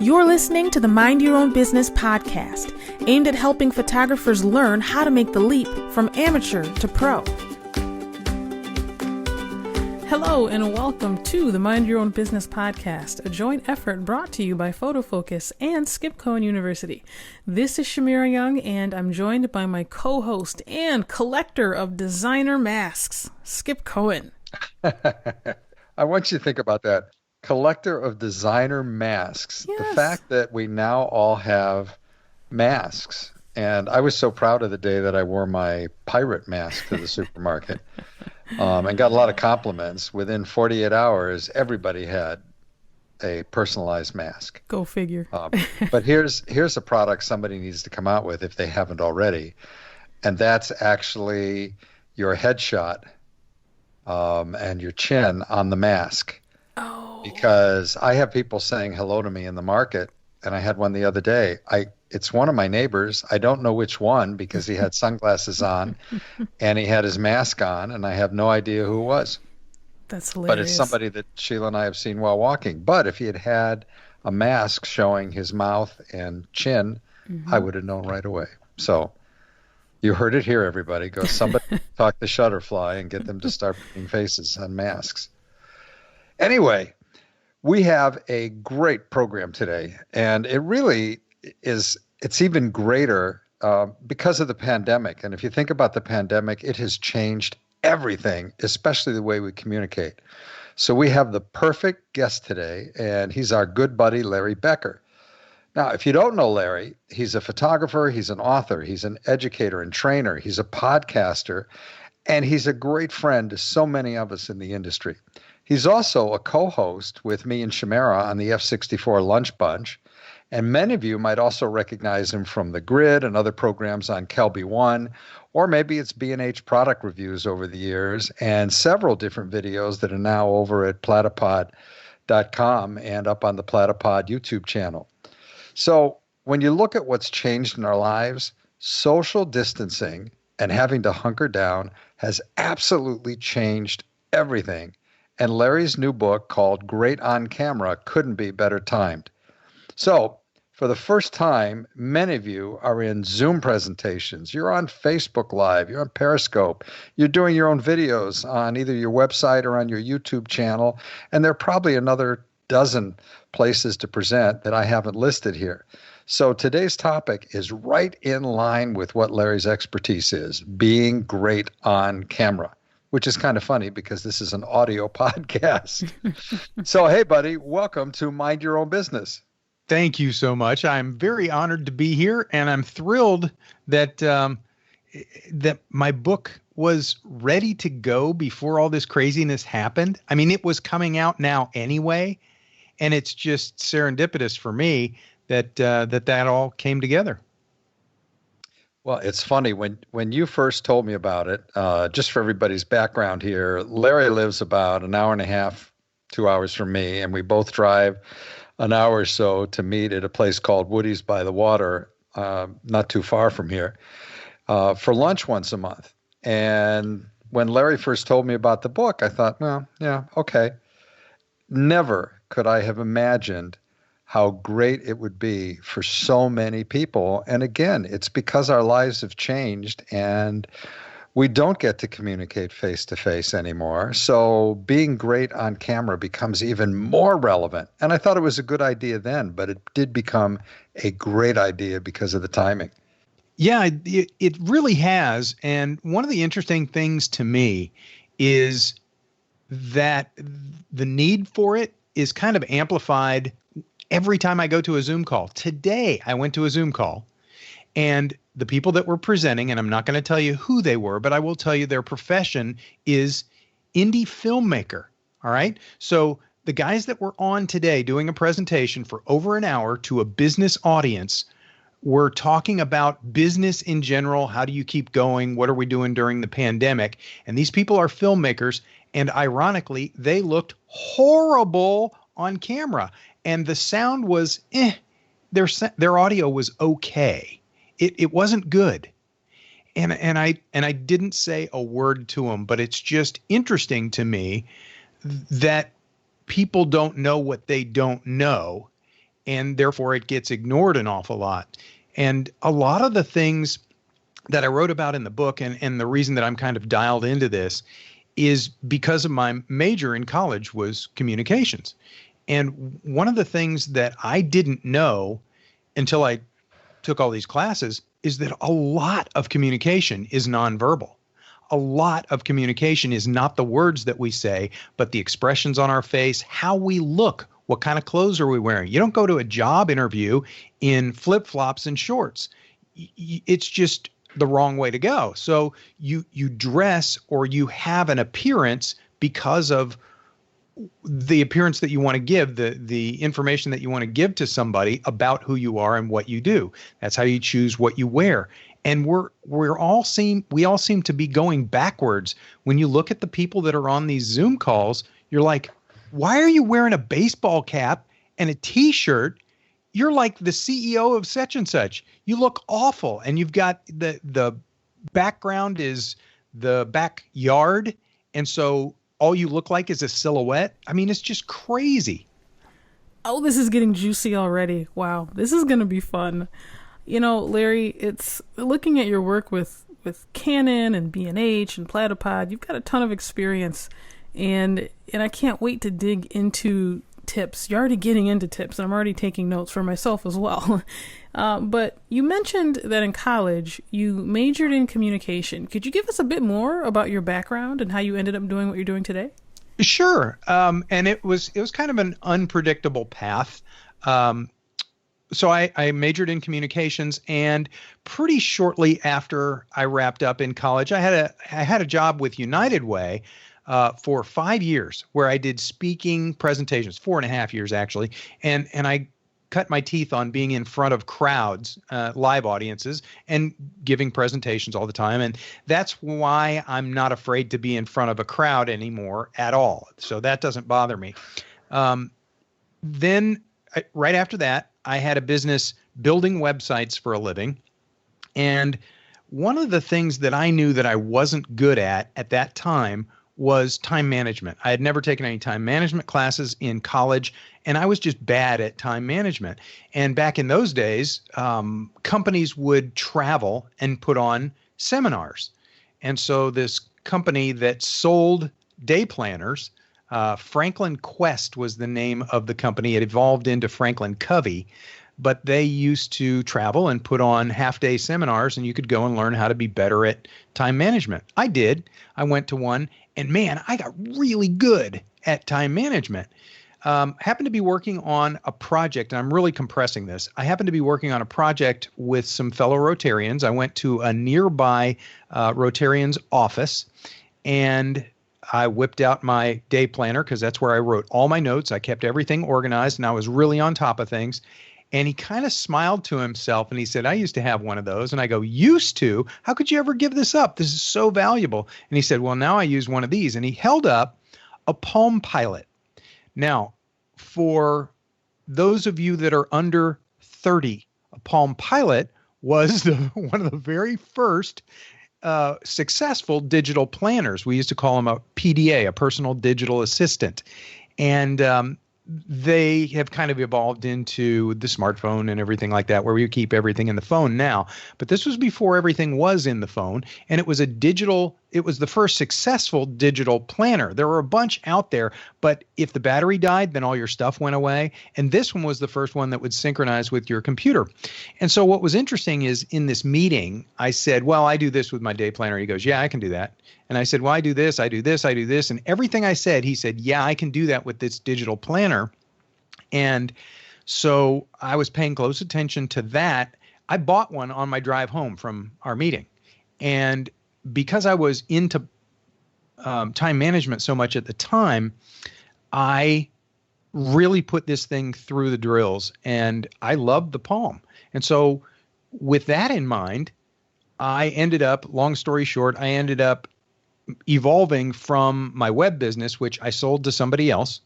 You're listening to the Mind Your Own Business podcast, aimed at helping photographers learn how to make the leap from amateur to pro. Hello and welcome to the Mind Your Own Business podcast, a joint effort brought to you by Photofocus and Skip Cohen University. This is Shamira Young, and I'm joined by my co-host and collector of designer masks, Skip Cohen. I want you to think about that. Collector of designer masks. Yes. The fact that we now all have masks. And I was so proud of the day that I wore my pirate mask to the supermarket and got a lot of compliments. Within 48 hours, everybody had a personalized mask. Go figure. But here's a product somebody needs to come out with if they haven't already. And that's actually your headshot and your chin on the mask. Oh. Because I have people saying hello to me in the market, and I had one the other day. It's one of my neighbors. I don't know which one because he had sunglasses on and he had his mask on, and I have no idea who it was. That's hilarious. But it's somebody that Sheila and I have seen while walking. But if he had had a mask showing his mouth and chin, I would have known right away. So you heard it here, everybody. Go somebody talk to Shutterfly and get them to start putting faces on masks. Anyway, we have a great program today, and it really is, it's even greater because of the pandemic. And if you think about the pandemic, it has changed everything, especially the way we communicate. So we have the perfect guest today, and he's our good buddy, Larry Becker. Now, if you don't know Larry, he's a photographer, he's an author, he's an educator and trainer, he's a podcaster, and he's a great friend to so many of us in the industry. He's also a co-host with me and Shamira on the F64 Lunch Bunch, and many of you might also recognize him from The Grid and other programs on Kelby One, or maybe it's B&H product reviews over the years, and several different videos that are now over at platypod.com and up on the Platypod YouTube channel. So when you look at what's changed in our lives, social distancing and having to hunker down has absolutely changed everything. And Larry's new book called Great on Camera couldn't be better timed. So for the first time, many of you are in Zoom presentations. You're on Facebook Live. You're on Periscope. You're doing your own videos on either your website or on your YouTube channel. And there are probably another dozen places to present that I haven't listed here. So today's topic is right in line with what Larry's expertise is, being great on camera, which is kind of funny because this is an audio podcast. So, hey, buddy, welcome to Mind Your Own Business. Thank you so much. I'm very honored to be here, and I'm thrilled that that my book was ready to go before all this craziness happened. I mean, it was coming out now anyway, and it's just serendipitous for me that that all came together. Well, it's funny, when you first told me about it, just for everybody's background here, Larry lives about an hour and a half, 2 hours from me, and we both drive an hour or so to meet at a place called Woody's by the Water, not too far from here, for lunch once a month. And when Larry first told me about the book, I thought, well, yeah, okay. Never could I have imagined how great it would be for so many people. And again, it's because our lives have changed and we don't get to communicate face-to-face anymore. So being great on camera becomes even more relevant. And I thought it was a good idea then, but it did become a great idea because of the timing. Yeah, it really has. And one of the interesting things to me is that the need for it is kind of amplified every time I go to a Zoom call. Today, I went to a Zoom call, and the people that were presenting, and I'm not going to tell you who they were, but I will tell you their profession is indie filmmaker. All right. So the guys that were on today doing a presentation for over an hour to a business audience were talking about business in general. How do you keep going? What are we doing during the pandemic? And these people are filmmakers. And ironically, they looked horrible on camera. And the sound was, their audio was okay. It wasn't good. And I didn't say a word to them, but it's just interesting to me that people don't know what they don't know. and therefore it gets ignored an awful lot. And a lot of the things that I wrote about in the book, and the reason that I'm kind of dialed into this is because of my major in college was communications. And one of the things that I didn't know until I took all these classes is that a lot of communication is nonverbal. A lot of communication is not the words that we say, but the expressions on our face, how we look, what kind of clothes are we wearing. You don't go to a job interview in flip-flops and shorts. It's just the wrong way to go. So you dress or you have an appearance because of the appearance that you want to give, the information that you want to give to somebody about who you are and what you do. That's how you choose what you wear. And we all seem to be going backwards. When you look at the people that are on these Zoom calls, you're like, why are you wearing a baseball cap and a t-shirt? You're like the CEO of such and such. You look awful. And you've got the background is the backyard. And so all you look like is a silhouette. I mean, it's just crazy. Oh, this is getting juicy already. Wow. This is going to be fun. You know, Larry, it's looking at your work with Canon and B&H and Platypod. You've got a ton of experience, and I can't wait to dig into tips. You're already getting into tips, and I'm already taking notes for myself as well. But you mentioned that in college you majored in communication. Could you give us a bit more about your background and how you ended up doing what you're doing today? Sure. And it was kind of an unpredictable path. So I majored in communications, and pretty shortly after I wrapped up in college, I had a job with United Way for 5 years where I did speaking presentations, 4.5 years actually, and I cut my teeth on being in front of crowds, live audiences, and giving presentations all the time. And that's why I'm not afraid to be in front of a crowd anymore at all. So that doesn't bother me. Then right after that, I had a business building websites for a living. And one of the things that I knew that I wasn't good at that time was time management. I had never taken any time management classes in college, and I was just bad at time management. And back in those days, companies would travel and put on seminars. And so this company that sold day planners, Franklin Quest was the name of the company. It evolved into Franklin Covey, but they used to travel and put on half-day seminars, and you could go and learn how to be better at time management. I did. I went to one, and man, I got really good at time management. Happened to be working on a project, and I'm really compressing this. I happened to be working on a project with some fellow Rotarians. I went to a nearby Rotarian's office, and I whipped out my day planner because that's where I wrote all my notes. I kept everything organized, and I was really on top of things. And he kind of smiled to himself, and he said, I used to have one of those. And I go, used to? How could you ever give this up? This is so valuable. And he said, well, now I use one of these. And he held up a Palm Pilot. Now, for those of you that are under 30, a Palm Pilot was one of the very first successful digital planners. We used to call them a PDA, a personal digital assistant. And they have kind of evolved into the smartphone and everything like that, where we keep everything in the phone now. But this was before everything was in the phone, and it was the first successful digital planner. There were a bunch out there, but if the battery died, then all your stuff went away. And this one was the first one that would synchronize with your computer. And so what was interesting is in this meeting, I said, well, I do this with my day planner. He goes, yeah, I can do that. And I said, well, I do this, I do this, I do this. And everything I said, he said, yeah, I can do that with this digital planner. And so I was paying close attention to that. I bought one on my drive home from our meeting. And because I was into time management so much at the time, I really put this thing through the drills, and I loved the Palm. And so with that in mind, I ended up, long story short, evolving from my web business, which I sold to somebody else.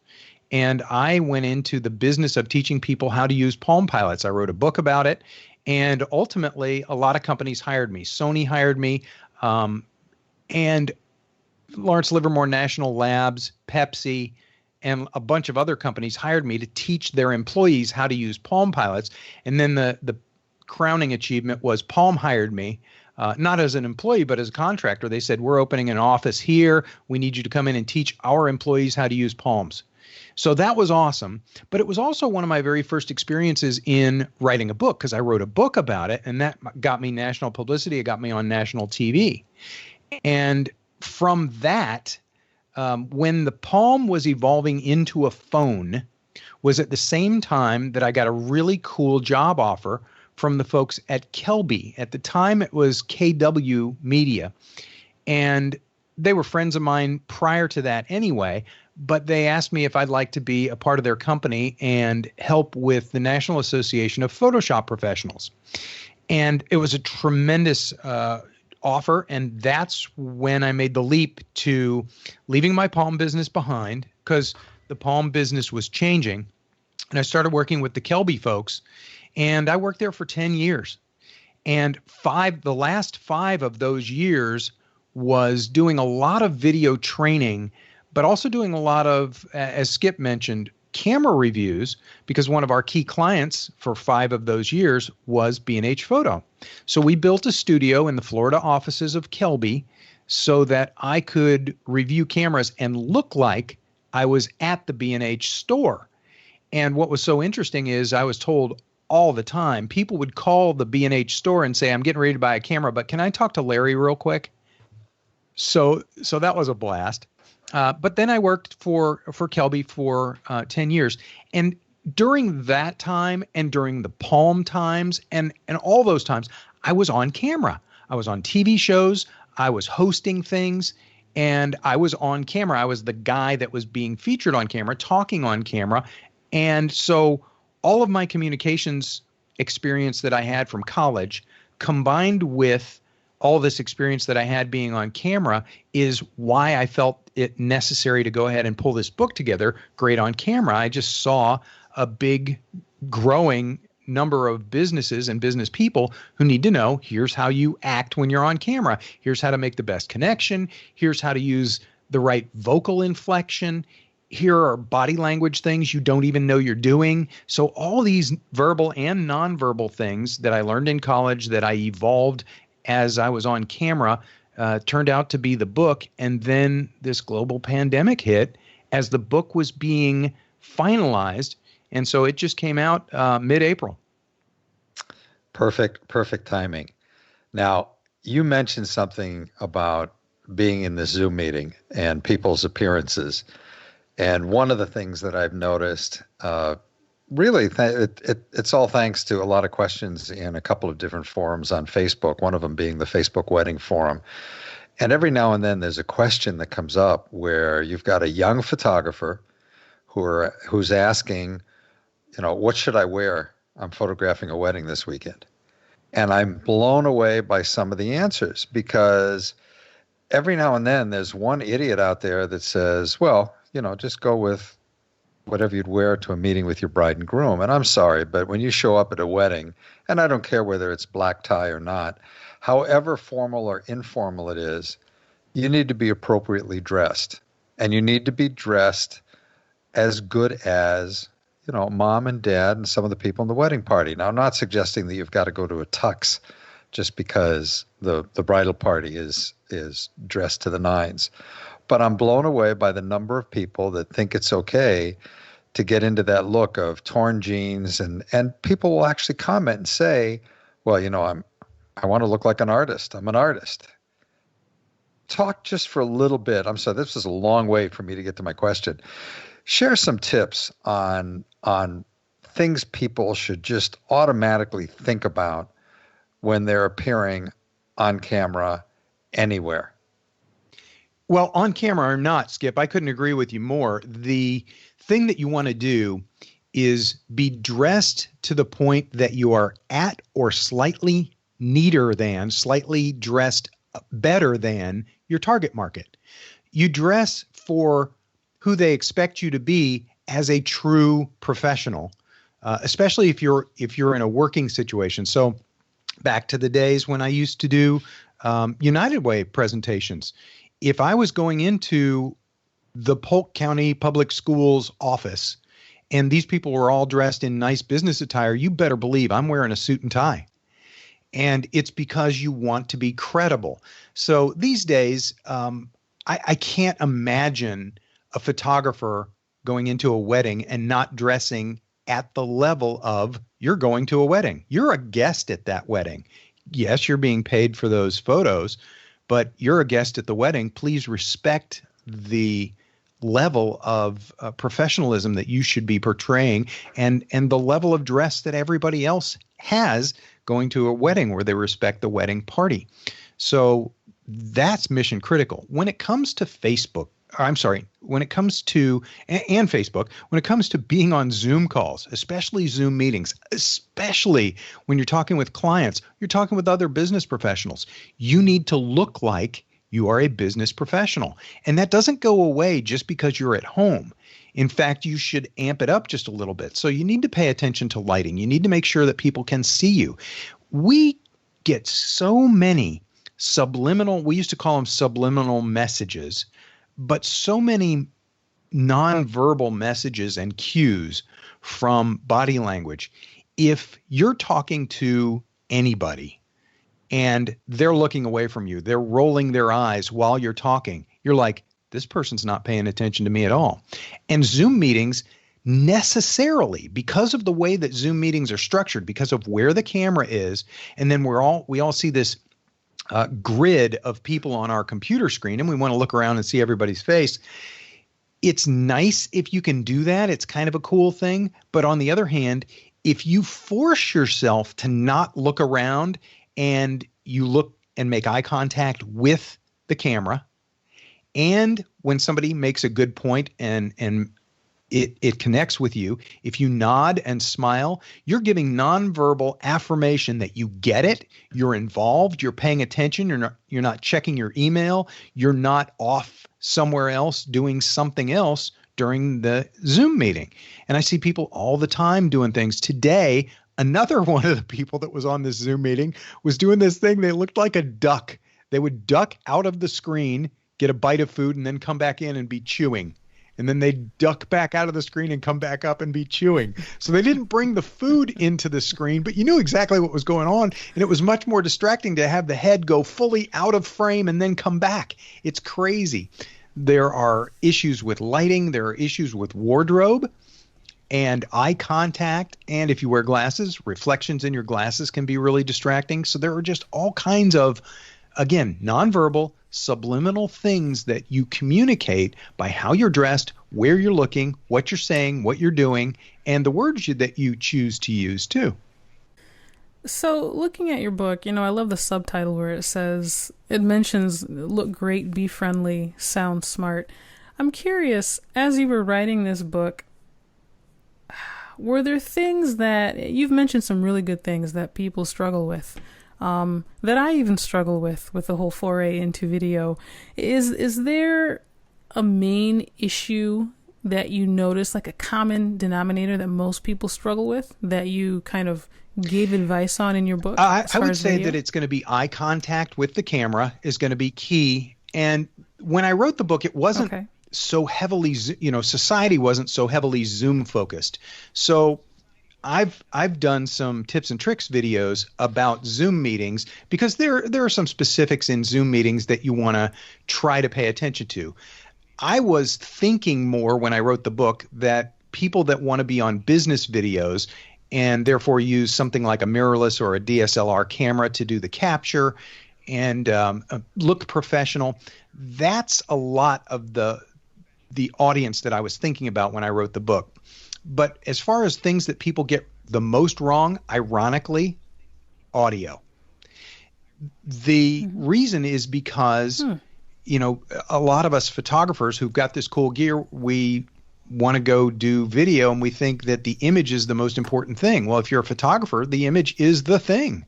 And I went into the business of teaching people how to use Palm Pilots. I wrote a book about it. And ultimately, a lot of companies hired me. Sony hired me, and Lawrence Livermore National Labs, Pepsi, and a bunch of other companies hired me to teach their employees how to use Palm Pilots. And then the crowning achievement was Palm hired me, not as an employee, but as a contractor. They said, we're opening an office here. We need you to come in and teach our employees how to use Palms. So that was awesome. But it was also one of my very first experiences in writing a book, because I wrote a book about it, and that got me national publicity. It got me on national TV. And from that, when the Palm was evolving into a phone, was at the same time that I got a really cool job offer from the folks at Kelby. At the time, it was KW Media. And they were friends of mine prior to that anyway, but they asked me if I'd like to be a part of their company and help with the National Association of Photoshop Professionals. And it was a tremendous offer, and that's when I made the leap to leaving my Palm business behind, because the Palm business was changing. And I started working with the Kelby folks, and I worked there for 10 years. And the last 5 of those years was doing a lot of video training, but also doing a lot of, as Skip mentioned, camera reviews, because one of our key clients for 5 of those years was B&H Photo. So we built a studio in the Florida offices of Kelby so that I could review cameras and look like I was at the B&H store. And what was so interesting is I was told all the time, people would call the B&H store and say, I'm getting ready to buy a camera, but can I talk to Larry real quick? So that was a blast. But then I worked for Kelby for 10 years. And during that time and during the Palm times and all those times, I was on camera. I was on TV shows. I was hosting things. And I was on camera. I was the guy that was being featured on camera, talking on camera. And so all of my communications experience that I had from college combined with all this experience that I had being on camera is why I felt it necessary to go ahead and pull this book together, Great on Camera. I just saw a big growing number of businesses and business people who need to know, here's how you act when you're on camera. Here's how to make the best connection. Here's how to use the right vocal inflection. Here are body language things you don't even know you're doing. So all these verbal and nonverbal things that I learned in college that I evolved as I was on camera turned out to be the book. And then this global pandemic hit as the book was being finalized. And so it just came out mid-April. Perfect timing. Now, you mentioned something about being in the Zoom meeting and people's appearances. And one of the things that I've noticed, really, it's all thanks to a lot of questions in a couple of different forums on Facebook, one of them being the Facebook Wedding Forum. And every now and then there's a question that comes up where you've got a young photographer who's asking, what should I wear? I'm photographing a wedding this weekend. And I'm blown away by some of the answers, because every now and then there's one idiot out there that says, well, just go with whatever you'd wear to a meeting with your bride and groom. And I'm sorry, but when you show up at a wedding, and I don't care whether it's black tie or not, however formal or informal it is, you need to be appropriately dressed. And you need to be dressed as good as, mom and dad and some of the people in the wedding party. Now, I'm not suggesting that you've got to go to a tux just because the bridal party is dressed to the nines. But I'm blown away by the number of people that think it's okay to get into that look of torn jeans, and people will actually comment and say, well, I want to look like an artist. I'm an artist. Talk just for a little bit. I'm sorry, this is a long way for me to get to my question. Share some tips on things people should just automatically think about when they're appearing on camera anywhere. Well, on camera or not, Skip, I couldn't agree with you more. The thing that you want to do is be dressed to the point that you are at or slightly neater than, slightly dressed better than your target market. You dress for who they expect you to be as a true professional, especially if you're in a working situation. So back to the days when I used to do United Way presentations. If I was going into the Polk County Public Schools office, and these people were all dressed in nice business attire, you better believe I'm wearing a suit and tie. And it's because you want to be credible. So these days, I can't imagine a photographer going into a wedding and not dressing at the level of you're going to a wedding. You're a guest at that wedding. Yes, you're being paid for those photos, but you're a guest at the wedding. Please respect the level of professionalism that you should be portraying and the level of dress that everybody else has going to a wedding where they respect the wedding party. So that's mission critical. When it comes to Facebook, when it comes to, and Facebook, when it comes to being on Zoom calls, especially Zoom meetings, especially when you're talking with clients, you're talking with other business professionals, you need to look like you are a business professional. And that doesn't go away just because you're at home. In fact, you should amp it up just a little bit. So you need to pay attention to lighting. You need to make sure that people can see you. We get so many we used to call them subliminal messages, but so many nonverbal messages and cues from body language. If you're talking to anybody and they're looking away from you, they're rolling their eyes while you're talking, you're like, this person's not paying attention to me at all. And Zoom meetings necessarily, because of the way that Zoom meetings are structured, because of where the camera is, and then we all see this grid of people on our computer screen, and we want to look around and see everybody's face. It's nice if you can do that. It's kind of a cool thing. But on the other hand, if you force yourself to not look around and you look and make eye contact with the camera, and when somebody makes a good point and it connects with you, if you nod and smile, you're giving nonverbal affirmation that you get it, you're involved, you're paying attention, you're not checking your email, you're not off somewhere else doing something else during the Zoom meeting. And I see people all the time doing things. Today, another one of the people that was on this Zoom meeting was doing this thing. They looked like a duck. They would duck out of the screen, get a bite of food, and then come back in and be chewing. And then they duck back out of the screen and come back up and be chewing. So they didn't bring the food into the screen, but you knew exactly what was going on. And it was much more distracting to have the head go fully out of frame and then come back. It's crazy. There are issues with lighting. There are issues with wardrobe and eye contact. And if you wear glasses, reflections in your glasses can be really distracting. So there are just all kinds of, again, nonverbal, subliminal things that you communicate by how you're dressed, where you're looking, what you're saying, what you're doing, and the words that you choose to use too. So looking at your book, I love the subtitle where it mentions look great, be friendly, sound smart. I'm curious, as you were writing this book, were there things that you've mentioned, some really good things that people struggle with? That I even struggle with the whole foray into video. Is there a main issue that you notice, like a common denominator that most people struggle with, that you kind of gave advice on in your book? I would say that it's going to be eye contact with the camera is going to be key. And when I wrote the book, it wasn't so heavily, society wasn't so heavily Zoom focused. So I've done some tips and tricks videos about Zoom meetings because there are some specifics in Zoom meetings that you want to try to pay attention to. I was thinking more when I wrote the book that people that want to be on business videos and therefore use something like a mirrorless or a DSLR camera to do the capture and look professional, that's a lot of the audience that I was thinking about when I wrote the book. But as far as things that people get the most wrong, ironically, audio. The reason is because, a lot of us photographers who've got this cool gear, we want to go do video and we think that the image is the most important thing. Well, if you're a photographer, the image is the thing.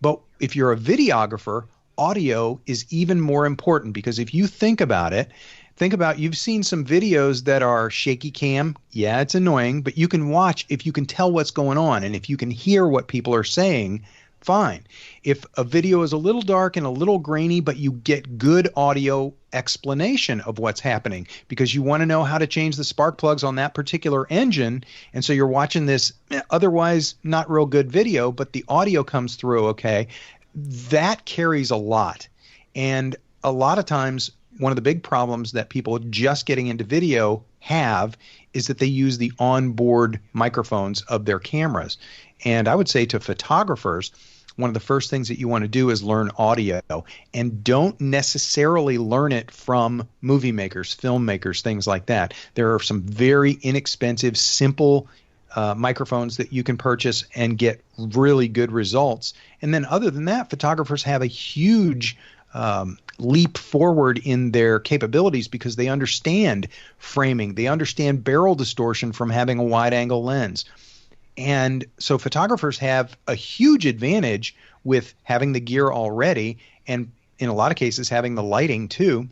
But if you're a videographer, audio is even more important because if you think about it, you've seen some videos that are shaky cam. Yeah, it's annoying, but you can watch if you can tell what's going on. And if you can hear what people are saying, fine. If a video is a little dark and a little grainy, but you get good audio explanation of what's happening because you want to know how to change the spark plugs on that particular engine, and so you're watching this otherwise not real good video, but the audio comes through okay, that carries a lot. And a lot of times, one of the big problems that people just getting into video have is that they use the onboard microphones of their cameras. And I would say to photographers, one of the first things that you want to do is learn audio, and don't necessarily learn it from movie makers, filmmakers, things like that. There are some very inexpensive, simple microphones that you can purchase and get really good results. And then other than that, photographers have a huge leap forward in their capabilities because they understand framing. They understand barrel distortion from having a wide angle lens. And so photographers have a huge advantage with having the gear already, and in a lot of cases having the lighting too,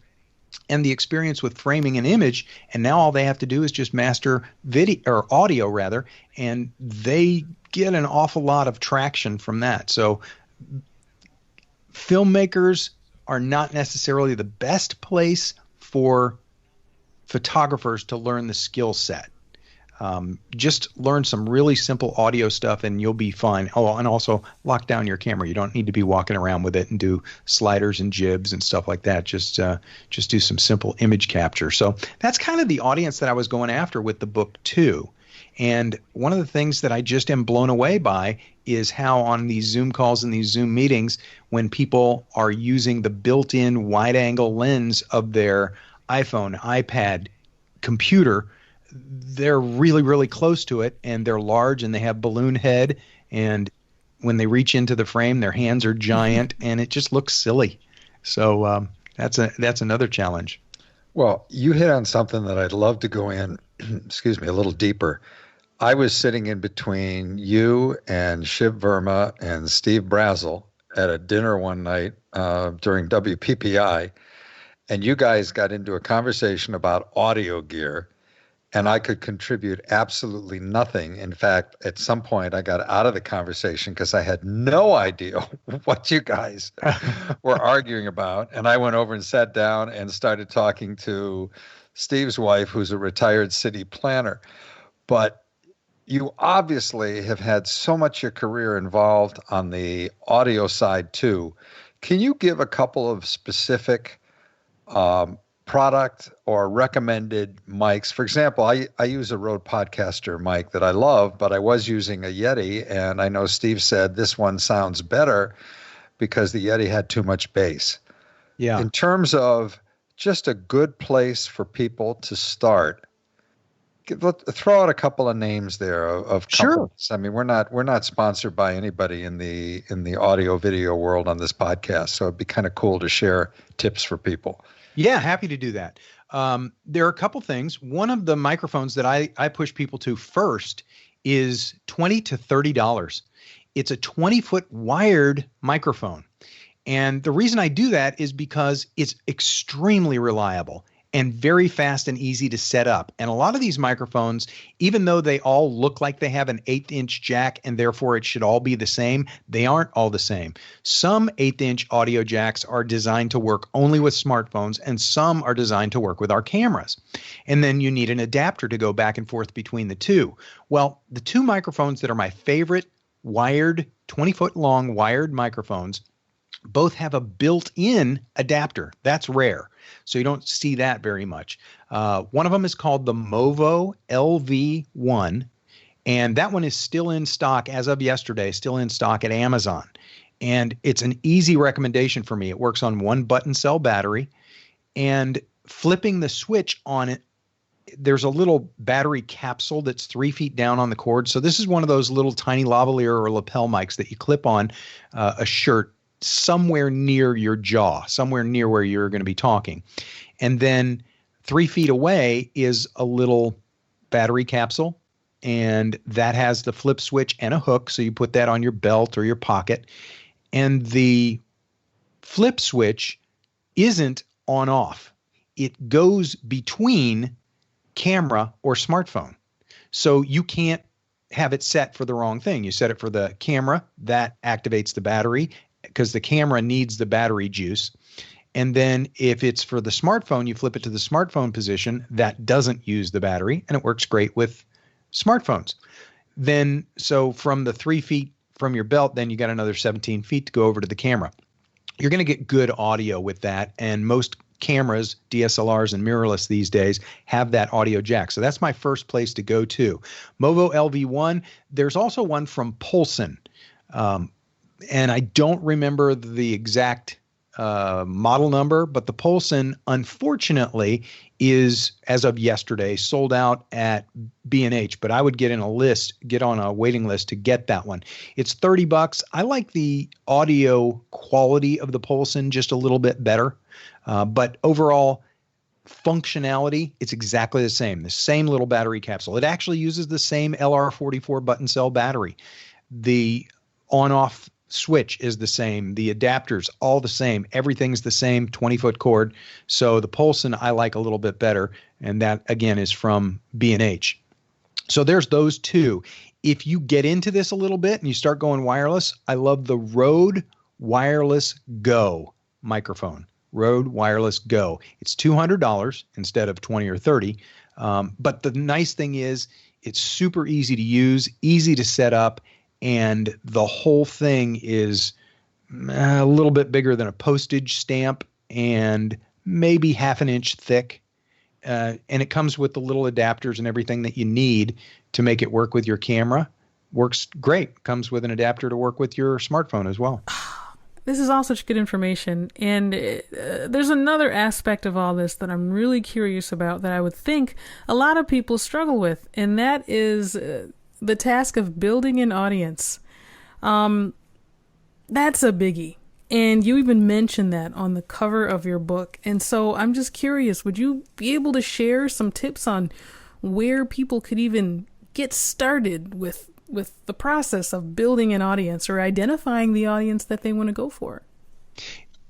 and the experience with framing an image. And now all they have to do is just master video or audio rather, and they get an awful lot of traction from that. So filmmakers are not necessarily the best place for photographers to learn the skill set. Just learn some really simple audio stuff and you'll be fine. Oh, and also lock down your camera. You don't need to be walking around with it and do sliders and jibs and stuff like that. Just do some simple image capture. So that's kind of the audience that I was going after with the book too. And one of the things that I just am blown away by is how on these Zoom calls and these Zoom meetings, when people are using the built-in wide-angle lens of their iPhone, iPad, computer, they're really, really close to it, and they're large, and they have balloon head, and when they reach into the frame, their hands are giant, and it just looks silly. So that's another challenge. Well, you hit on something that I'd love to go in, excuse me, a little deeper. I was sitting in between you and Shiv Verma and Steve Brazel at a dinner one night during WPPI, and you guys got into a conversation about audio gear, and I could contribute absolutely nothing. In fact, at some point, I got out of the conversation because I had no idea what you guys were arguing about, and I went over and sat down and started talking to Steve's wife, who's a retired city planner. But you obviously have had so much of your career involved on the audio side too. Can you give a couple of specific product or recommended mics? For example, I use a Rode Podcaster mic that I love, but I was using a Yeti, and I know Steve said this one sounds better because the Yeti had too much bass. Yeah. In terms of just a good place for people to start, throw out a couple of names there of companies. Sure. I mean, we're not sponsored by anybody in the audio video world on this podcast, so it'd be kind of cool to share tips for people. Yeah, happy to do that. There are a couple things. One of the microphones that I push people to first is $20 to $30. It's a 20-foot wired microphone. And the reason I do that is because it's extremely reliable and very fast and easy to set up. And a lot of these microphones, even though they all look like they have an 1/8-inch jack and therefore it should all be the same, they aren't all the same. Some 1/8-inch audio jacks are designed to work only with smartphones, and some are designed to work with our cameras. And then you need an adapter to go back and forth between the two. Well, the two microphones that are my favorite wired, 20-foot long wired microphones both have a built-in adapter. That's rare. So you don't see that very much. One of them is called the Movo LV1, and that one is still in stock as of yesterday, still in stock at Amazon. And it's an easy recommendation for me. It works on one button cell battery, and flipping the switch on it, there's a little battery capsule that's 3 feet down on the cord. So this is one of those little tiny lavalier or lapel mics that you clip on a shirt somewhere near your jaw, somewhere near where you're going to be talking. And then 3 feet away is a little battery capsule, and that has the flip switch and a hook. So you put that on your belt or your pocket. And the flip switch isn't on off. It goes between camera or smartphone. So you can't have it set for the wrong thing. You set it for the camera, that activates the battery because the camera needs the battery juice. And then if it's for the smartphone, you flip it to the smartphone position, that doesn't use the battery, and it works great with smartphones. Then, so from the 3 feet from your belt, then you got another 17 feet to go over to the camera. You're going to get good audio with that, and most cameras, DSLRs and mirrorless these days, have that audio jack. So that's my first place to go to. Movo LV1. There's also one from Polson, and I don't remember the exact model number, but the Polson, unfortunately, is, as of yesterday, sold out at B&H, but I would get on a waiting list to get that one. It's $30. I like the audio quality of the Polson just a little bit better, but overall functionality, it's exactly the same little battery capsule. It actually uses the same LR44 button cell battery. The on-off switch is the same. The adapters, all the same. Everything's the same, 20-foot cord. So the Polson I like a little bit better, and that, again, is from B&H. So there's those two. If you get into this a little bit and you start going wireless, I love the Rode Wireless Go microphone. Rode Wireless Go. It's $200 instead of $20 or $30. But the nice thing is it's super easy to use, easy to set up, and the whole thing is a little bit bigger than a postage stamp and maybe half an inch thick. And it comes with the little adapters and everything that you need to make it work with your camera. Works great. Comes with an adapter to work with your smartphone as well. This is all such good information. And there's another aspect of all this that I'm really curious about that I would think a lot of people struggle with, and that is the task of building an audience. That's a biggie. And you even mentioned that on the cover of your book. And so I'm just curious, would you be able to share some tips on where people could even get started with the process of building an audience or identifying the audience that they want to go for?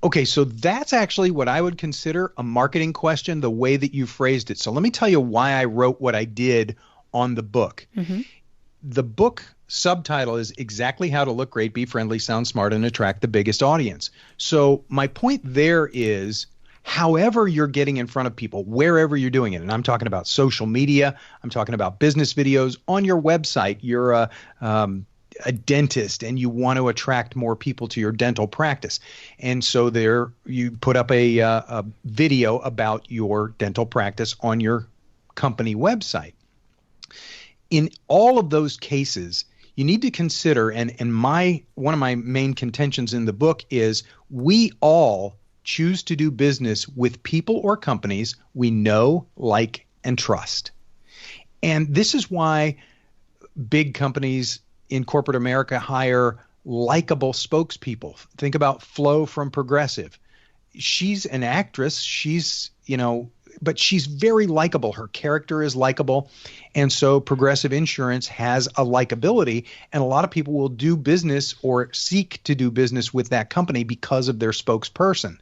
Okay, so that's actually what I would consider a marketing question, the way that you phrased it. So let me tell you why I wrote what I did on the book. Mm-hmm. The book subtitle is Exactly How to Look Great, Be Friendly, Sound Smart, and Attract the Biggest Audience. So my point there is, however you're getting in front of people, wherever you're doing it, and I'm talking about social media, I'm talking about business videos, on your website, you're a dentist and you want to attract more people to your dental practice. And so there you put up a video about your dental practice on your company website. In all of those cases, you need to consider, and one of my main contentions in the book is we all choose to do business with people or companies we know, like, and trust. And this is why big companies in corporate America hire likable spokespeople. Think about Flo from Progressive. She's an actress. But she's very likable. Her character is likable. And so Progressive Insurance has a likability, and a lot of people will do business or seek to do business with that company because of their spokesperson.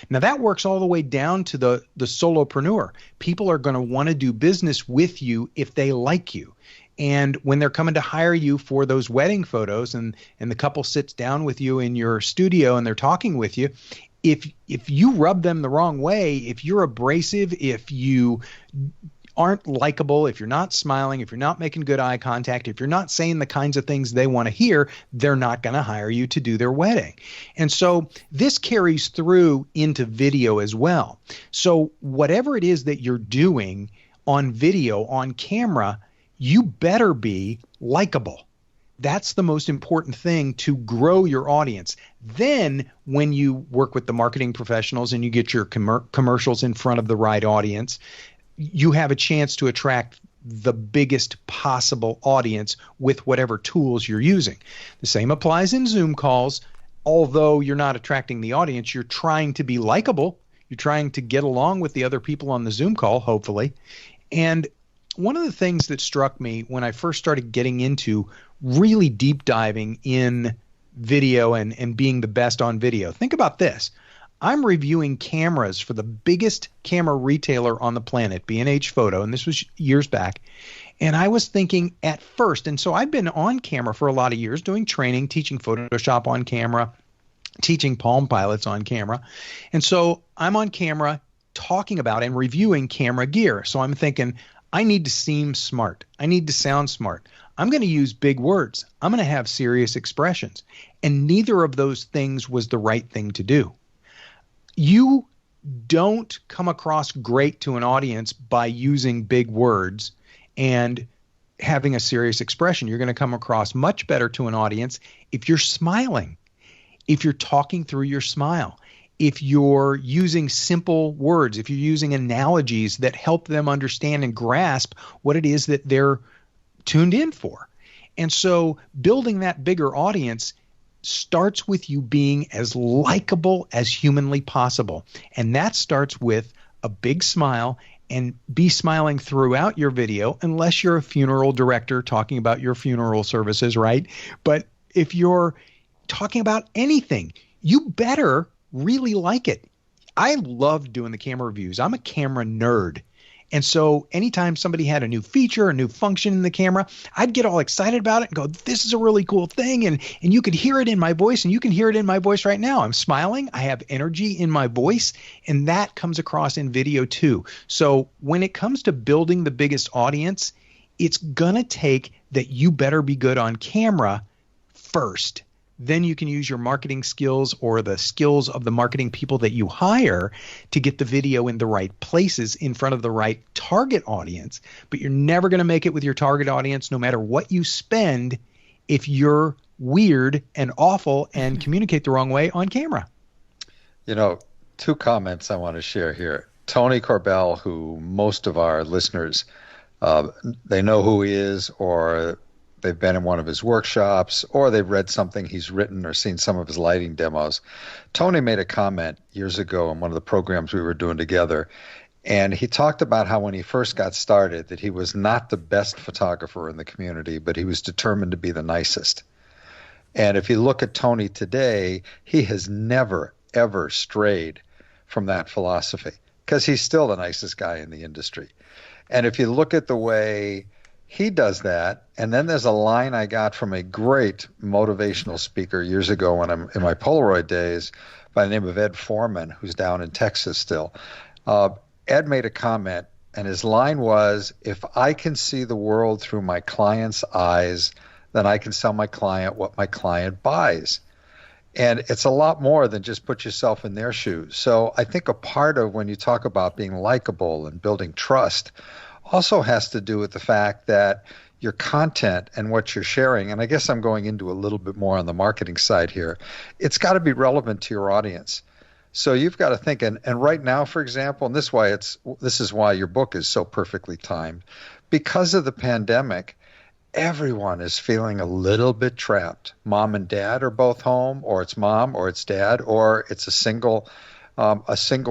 Now that works all the way down to the solopreneur. People are going to want to do business with you if they like you. And when they're coming to hire you for those wedding photos and the couple sits down with you in your studio and they're talking with you, if you rub them the wrong way, if you're abrasive, if you aren't likable, if you're not smiling, if you're not making good eye contact, if you're not saying the kinds of things they want to hear, they're not going to hire you to do their wedding. And so this carries through into video as well. So whatever it is that you're doing on video, on camera, you better be likable. That's the most important thing to grow your audience. Then when you work with the marketing professionals and you get your commercials in front of the right audience, you have a chance to attract the biggest possible audience with whatever tools you're using. The same applies in Zoom calls. Although you're not attracting the audience, you're trying to be likable. You're trying to get along with the other people on the Zoom call, hopefully. And one of the things that struck me when I first started getting into really deep diving in video and being the best on video, think about this. I'm reviewing cameras for the biggest camera retailer on the planet, B&H Photo, and this was years back. And I was thinking at first, and so I've been on camera for a lot of years doing training, teaching Photoshop on camera, teaching Palm Pilots on camera. And so I'm on camera talking about and reviewing camera gear. So I'm thinking, I need to seem smart. I need to sound smart. I'm going to use big words. I'm going to have serious expressions. And neither of those things was the right thing to do. You don't come across great to an audience by using big words and having a serious expression. You're going to come across much better to an audience if you're smiling, if you're talking through your smile, if you're using simple words, if you're using analogies that help them understand and grasp what it is that they're tuned in for. And so building that bigger audience starts with you being as likable as humanly possible. And that starts with a big smile, and be smiling throughout your video, unless you're a funeral director talking about your funeral services, right? But if you're talking about anything, you better really like it. I love doing the camera reviews. I'm a camera nerd. And so anytime somebody had a new feature, a new function in the camera, I'd get all excited about it and go, this is a really cool thing. And you could hear it in my voice, and you can hear it in my voice right now. I'm smiling. I have energy in my voice, and that comes across in video too. So when it comes to building the biggest audience, it's going to take that you better be good on camera first. Then you can use your marketing skills or the skills of the marketing people that you hire to get the video in the right places in front of the right target audience. But you're never going to make it with your target audience, no matter what you spend, if you're weird and awful and communicate the wrong way on camera. You know, two comments I want to share here. Tony Corbell, who most of our listeners, they know who he is, or they've been in one of his workshops, or they've read something he's written or seen some of his lighting demos. Tony made a comment years ago in one of the programs we were doing together, and he talked about how when he first got started that he was not the best photographer in the community, but he was determined to be the nicest. And if you look at Tony today, he has never, ever strayed from that philosophy, because he's still the nicest guy in the industry. And if you look at the way he does that, and then there's a line I got from a great motivational speaker years ago when I'm in my Polaroid days by the name of Ed Foreman, who's down in Texas still. Ed made a comment, and his line was, if I can see the world through my client's eyes, then I can sell my client what my client buys. And it's a lot more than just put yourself in their shoes. So I think a part of when you talk about being likable and building trust also has to do with the fact that your content and what you're sharing, and I guess I'm going into a little bit more on the marketing side here, it's got to be relevant to your audience. So you've got to think, and right now, for example, and this is why your book is so perfectly timed, because of the pandemic, everyone is feeling a little bit trapped. Mom and dad are both home, or it's mom, or it's dad, or it's a single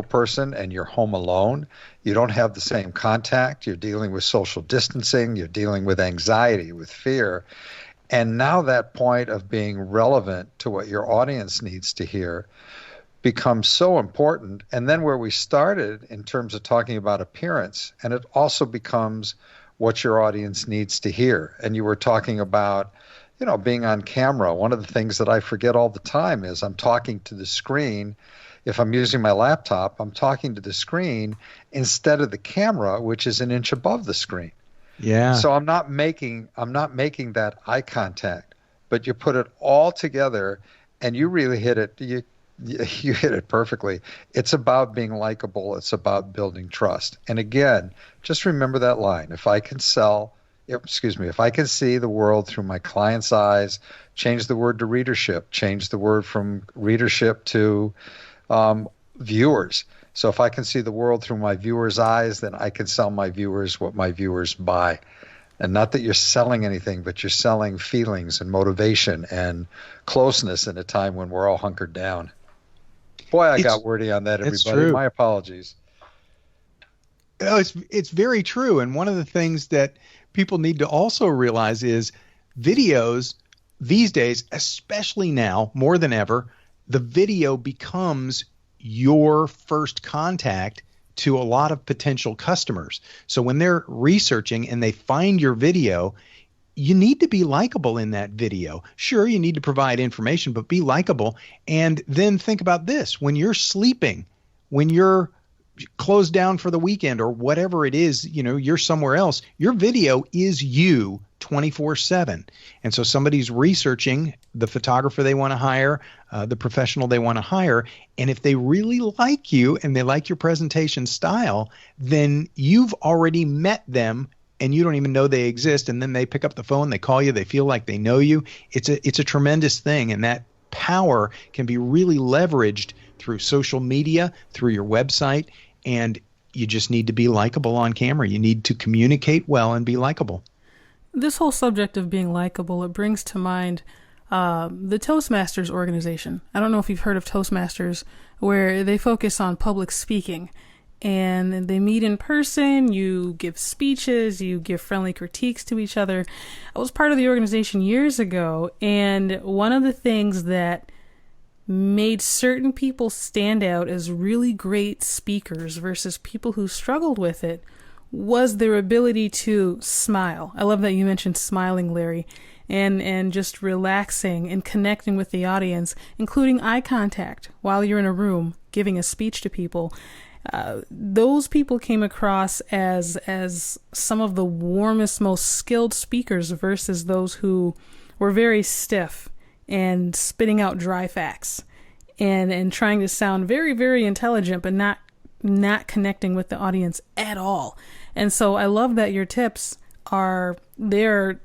person and you're home alone. You don't have the same contact. You're dealing with social distancing. You're dealing with anxiety, with fear. And now that point of being relevant to what your audience needs to hear becomes so important. And then where we started in terms of talking about appearance, and it also becomes what your audience needs to hear. And you were talking about, being on camera. One of the things that I forget all the time is I'm talking to the screen. If I'm using my laptop, I'm talking to the screen instead of the camera, which is an inch above the screen. Yeah. So I'm not making that eye contact, but you put it all together and you really hit it. You hit it perfectly. It's about being likable. It's about building trust. And again, just remember that line. If I can see the world through my client's eyes, change the word to readership, change the word from readership to viewers. So if I can see the world through my viewers' eyes, then I can sell my viewers what my viewers buy. And not that you're selling anything, but you're selling feelings and motivation and closeness in a time when we're all hunkered down. Boy, I got wordy on that, everybody. True. My apologies. It's very true. And one of the things that people need to also realize is videos these days, especially now more than ever, the video becomes your first contact to a lot of potential customers. So when they're researching and they find your video, you need to be likable in that video. Sure, you need to provide information, but be likable. And then think about this. When you're sleeping, when you're closed down for the weekend or whatever it is, you're somewhere else, your video is you 24/7. And so somebody's researching the photographer they want to hire, the professional they want to hire. And if they really like you and they like your presentation style, then you've already met them and you don't even know they exist. And then they pick up the phone, they call you, they feel like they know you. It's a tremendous thing. And that power can be really leveraged through social media, through your website. And you just need to be likable on camera. You need to communicate well and be likable. This whole subject of being likable, it brings to mind the Toastmasters organization. I don't know if you've heard of Toastmasters, where they focus on public speaking. And they meet in person, you give speeches, you give friendly critiques to each other. I was part of the organization years ago, and one of the things that made certain people stand out as really great speakers versus people who struggled with it was their ability to smile. I love that you mentioned smiling, Larry, and just relaxing and connecting with the audience, including eye contact while you're in a room giving a speech to people. Those people came across as some of the warmest, most skilled speakers versus those who were very stiff and spitting out dry facts and trying to sound very, very intelligent, but not connecting with the audience at all. And so I love that your tips they're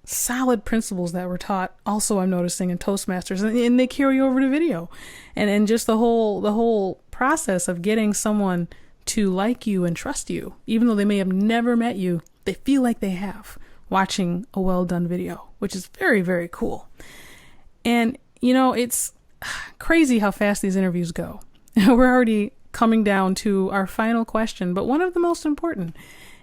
solid principles that were taught also, I'm noticing, in Toastmasters, and they carry over to video. And just the whole process of getting someone to like you and trust you, even though they may have never met you, they feel like they have watching a well-done video, which is very, very cool. And, it's crazy how fast these interviews go. We're already coming down to our final question, but one of the most important.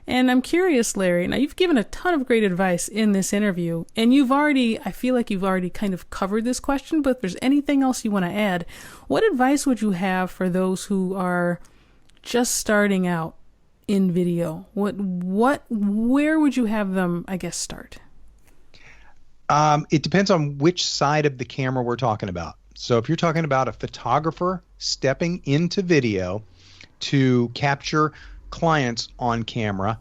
And I'm curious, Larry, now you've given a ton of great advice in this interview, and I feel like you've already kind of covered this question, but if there's anything else you want to add, what advice would you have for those who are just starting out in video? Where would you have them, I guess, start? It depends on which side of the camera we're talking about. So if you're talking about a photographer stepping into video to capture clients on camera,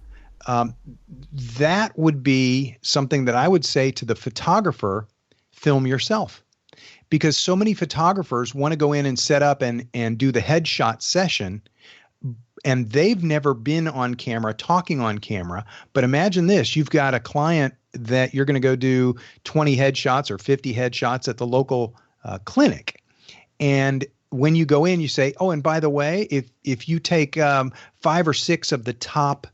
that would be something that I would say to the photographer, film yourself. Because so many photographers want to go in and set up and do the headshot session, and they've never been on camera, talking on camera. But imagine this, you've got a client that you're going to go do 20 headshots or 50 headshots at the local clinic. And when you go in, you say, oh, and by the way, if you take 5 or 6 of the top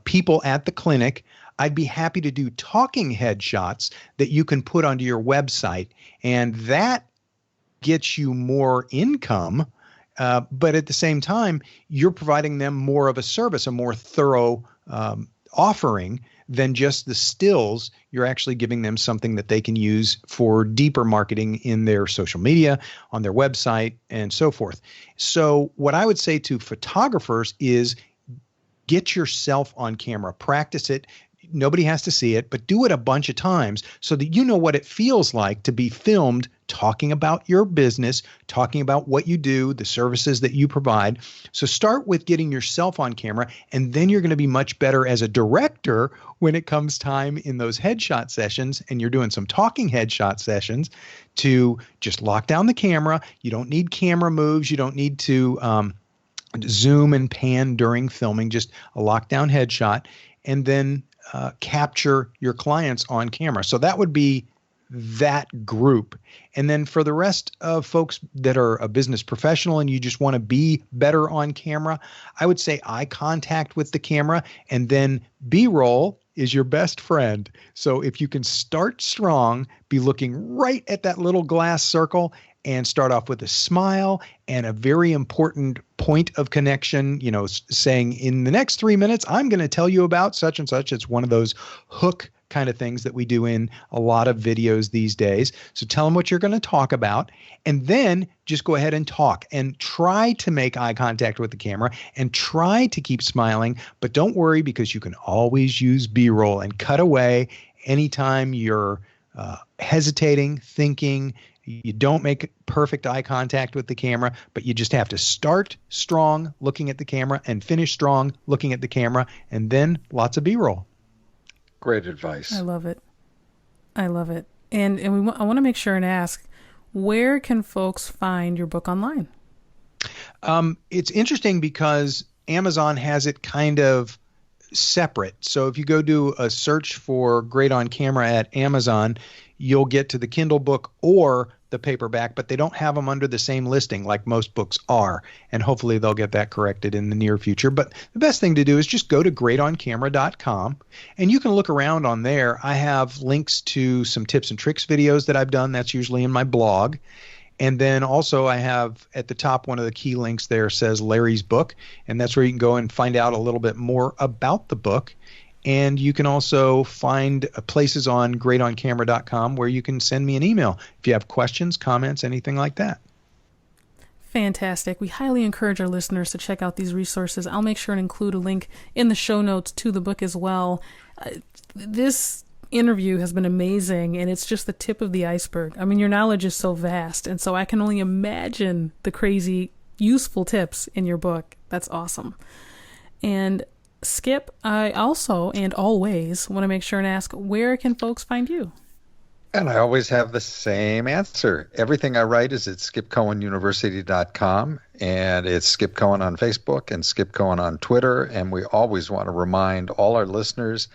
people at the clinic, I'd be happy to do talking headshots that you can put onto your website. And that gets you more income. But at the same time, you're providing them more of a service, a more thorough offering than just the stills. You're actually giving them something that they can use for deeper marketing in their social media, on their website, and so forth. So what I would say to photographers is get yourself on camera, practice it. Nobody has to see it, but do it a bunch of times so that you know what it feels like to be filmed talking about your business, talking about what you do, the services that you provide. So start with getting yourself on camera, and then you're going to be much better as a director when it comes time in those headshot sessions, and you're doing some talking headshot sessions to just lock down the camera. You don't need camera moves. You don't need to zoom and pan during filming, just a lockdown headshot, and then capture your clients on camera. So that would be that group. And then for the rest of folks that are a business professional and you just want to be better on camera, I would say eye contact with the camera, and then B-roll is your best friend. So if you can start strong, be looking right at that little glass circle and start off with a smile and a very important point of connection, saying in the next 3 minutes, I'm going to tell you about such and such. It's one of those hook kind of things that we do in a lot of videos these days. So tell them what you're going to talk about, and then just go ahead and talk and try to make eye contact with the camera and try to keep smiling. But don't worry, because you can always use B-roll and cut away anytime you're hesitating, thinking. You don't make perfect eye contact with the camera, but you just have to start strong looking at the camera and finish strong looking at the camera, and then lots of B-roll. Great advice. I love it. I love it. And I want to make sure and ask, where can folks find your book online? It's interesting because Amazon has it kind of separate. So if you go do a search for Great on Camera at Amazon, you'll get to the Kindle book or the paperback, but they don't have them under the same listing like most books are. And hopefully they'll get that corrected in the near future. But the best thing to do is just go to greatoncamera.com, and you can look around on there. I have links to some tips and tricks videos that I've done. That's usually in my blog. And then also I have at the top, one of the key links there says Larry's book, and that's where you can go and find out a little bit more about the book. And you can also find places on greatoncamera.com where you can send me an email if you have questions, comments, anything like that. Fantastic. We highly encourage our listeners to check out these resources. I'll make sure and include a link in the show notes to the book as well. This interview has been amazing, and it's just the tip of the iceberg. I mean, your knowledge is so vast, and so I can only imagine the crazy, useful tips in your book. That's awesome. And Skip, I also and always want to make sure and ask, where can folks find you? And I always have the same answer. Everything I write is at skipcohenuniversity.com, and it's Skip Cohen on Facebook and Skip Cohen on Twitter. And we always want to remind all our listeners,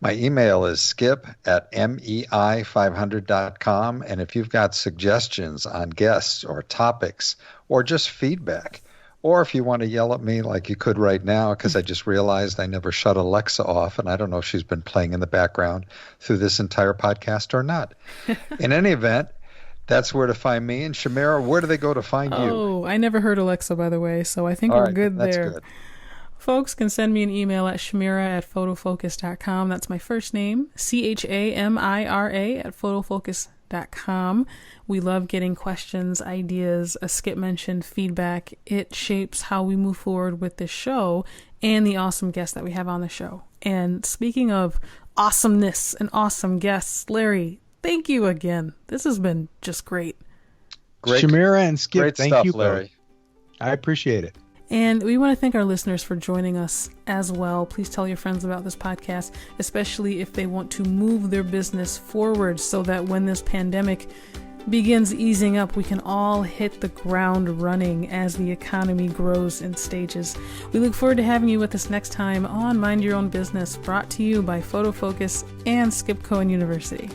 my email is skip@mei500.com. And if you've got suggestions on guests or topics or just feedback, or if you want to yell at me like you could right now, because I just realized I never shut Alexa off, and I don't know if she's been playing in the background through this entire podcast or not. In any event, that's where to find me. And Shamira, where do they go to find you? Oh, I never heard Alexa, by the way, so I think All we're right, good that's there. good. Folks can send me an email at shamira@photofocus.com. That's my first name, CHAMIRA @photofocus.com. We love getting questions, ideas, as Skip mentioned, feedback. It shapes how we move forward with this show and the awesome guests that we have on the show. And speaking of awesomeness and awesome guests, Larry, thank you again. This has been just great. Shamira and Skip, great thank stuff, you, Larry. I appreciate it. And we want to thank our listeners for joining us as well. Please tell your friends about this podcast, especially if they want to move their business forward so that when this pandemic begins easing up, we can all hit the ground running as the economy grows in stages. We look forward to having you with us next time on Mind Your Own Business, brought to you by Photofocus and Skip Cohen University.